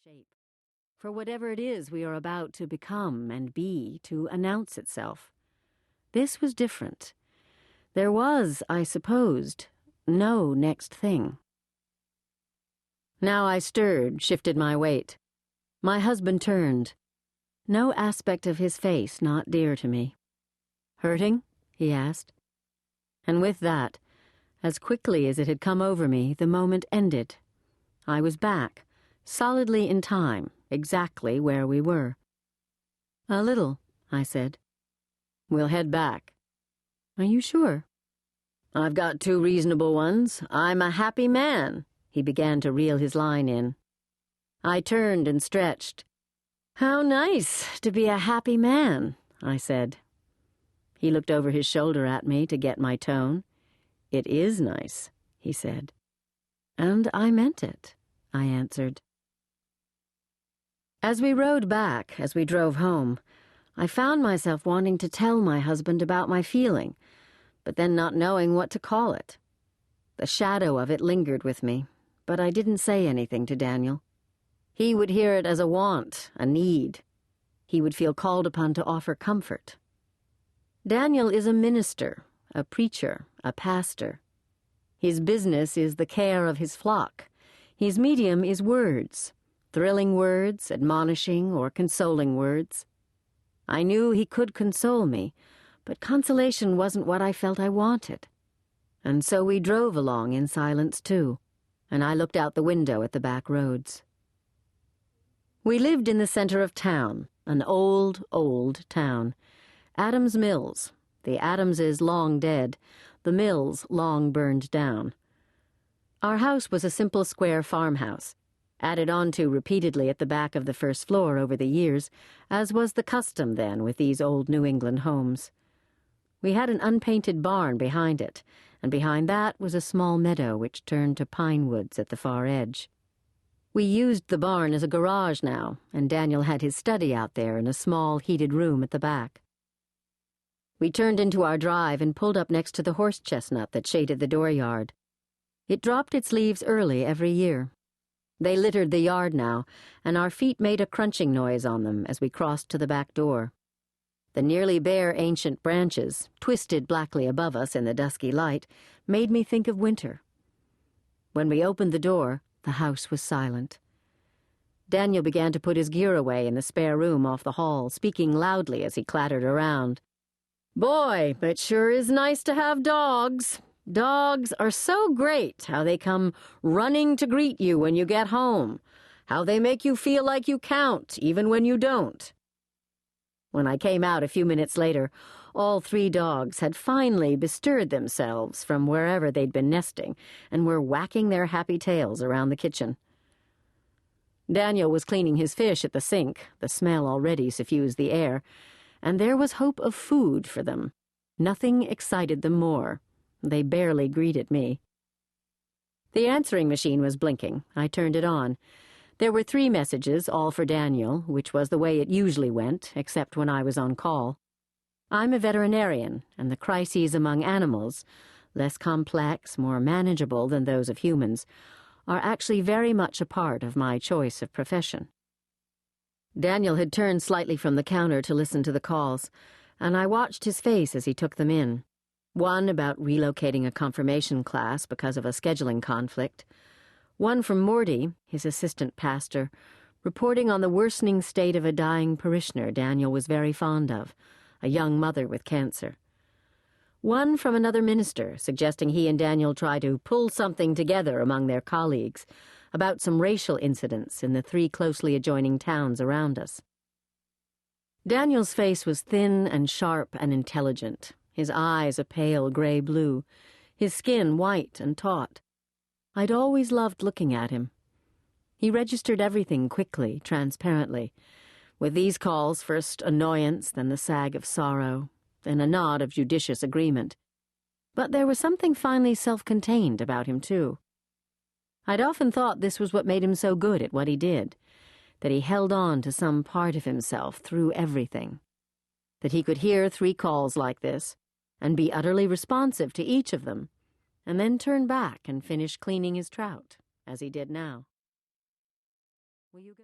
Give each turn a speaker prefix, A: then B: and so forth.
A: shape. For whatever it is we are about to become and be, to announce itself. This was different. There was, I supposed, no next thing. Now I stirred, shifted my weight. My husband turned. No aspect of his face not dear to me. "Hurting?" he asked. And with that, as quickly as it had come over me, the moment ended. I was back, solidly in time, exactly where we were. "A little," I said. "We'll head back." "Are you sure?" "I've got two reasonable ones. I'm a happy man." He began to reel his line in. I turned and stretched. "How nice to be a happy man," I said. He looked over his shoulder at me to get my tone. "It is nice," he said. "And I meant it," I answered. As we rode back, as we drove home, I found myself wanting to tell my husband about my feeling, but then not knowing what to call it. The shadow of it lingered with me, but I didn't say anything to Daniel. He would hear it as a want, a need. He would feel called upon to offer comfort. Daniel is a minister, a preacher, a pastor. His business is the care of his flock. His medium is words, thrilling words, admonishing or consoling words. I knew he could console me, but consolation wasn't what I felt I wanted. And so we drove along in silence too, and I looked out the window at the back roads. We lived in the center of town, an old, old town. Adams Mills. The Adamses long dead, the mills long burned down. Our house was a simple square farmhouse, added onto repeatedly at the back of the first floor over the years, as was the custom then with these old New England homes. We had an unpainted barn behind it, and behind that was a small meadow which turned to pine woods at the far edge. We used the barn as a garage now, and Daniel had his study out there in a small heated room at the back. We turned into our drive and pulled up next to the horse chestnut that shaded the dooryard. It dropped its leaves early every year. They littered the yard now, and our feet made a crunching noise on them as we crossed to the back door. The nearly bare ancient branches, twisted blackly above us in the dusky light, made me think of winter. When we opened the door, the house was silent. Daniel began to put his gear away in the spare room off the hall, speaking loudly as he clattered around. "Boy, it sure is nice to have dogs. Dogs are so great, how they come running to greet you when you get home, how they make you feel like you count, even when you don't." When I came out a few minutes later, all three dogs had finally bestirred themselves from wherever they'd been nesting and were whacking their happy tails around the kitchen. Daniel was cleaning his fish at the sink, the smell already suffused the air, and there was hope of food for them. Nothing excited them more. They barely greeted me. The answering machine was blinking. I turned it on. There were 3 messages, all for Daniel, which was the way it usually went, except when I was on call. I'm a veterinarian, and the crises among animals, less complex, more manageable than those of humans, are actually very much a part of my choice of profession. Daniel had turned slightly from the counter to listen to the calls, and I watched his face as he took them in. One about relocating a confirmation class because of a scheduling conflict. One from Morty, his assistant pastor, reporting on the worsening state of a dying parishioner Daniel was very fond of, a young mother with cancer. One from another minister, suggesting he and Daniel try to pull something together among their colleagues about some racial incidents in the 3 closely adjoining towns around us. Daniel's face was thin and sharp and intelligent, his eyes a pale gray blue, his skin white and taut. I'd always loved looking at him. He registered everything quickly, transparently. With these calls, first annoyance, then the sag of sorrow, then a nod of judicious agreement. But there was something finely self-contained about him, too. I'd often thought this was what made him so good at what he did, that he held on to some part of himself through everything, that he could hear 3 calls like this, and be utterly responsive to each of them, and then turn back and finish cleaning his trout, as he did now. Will you go?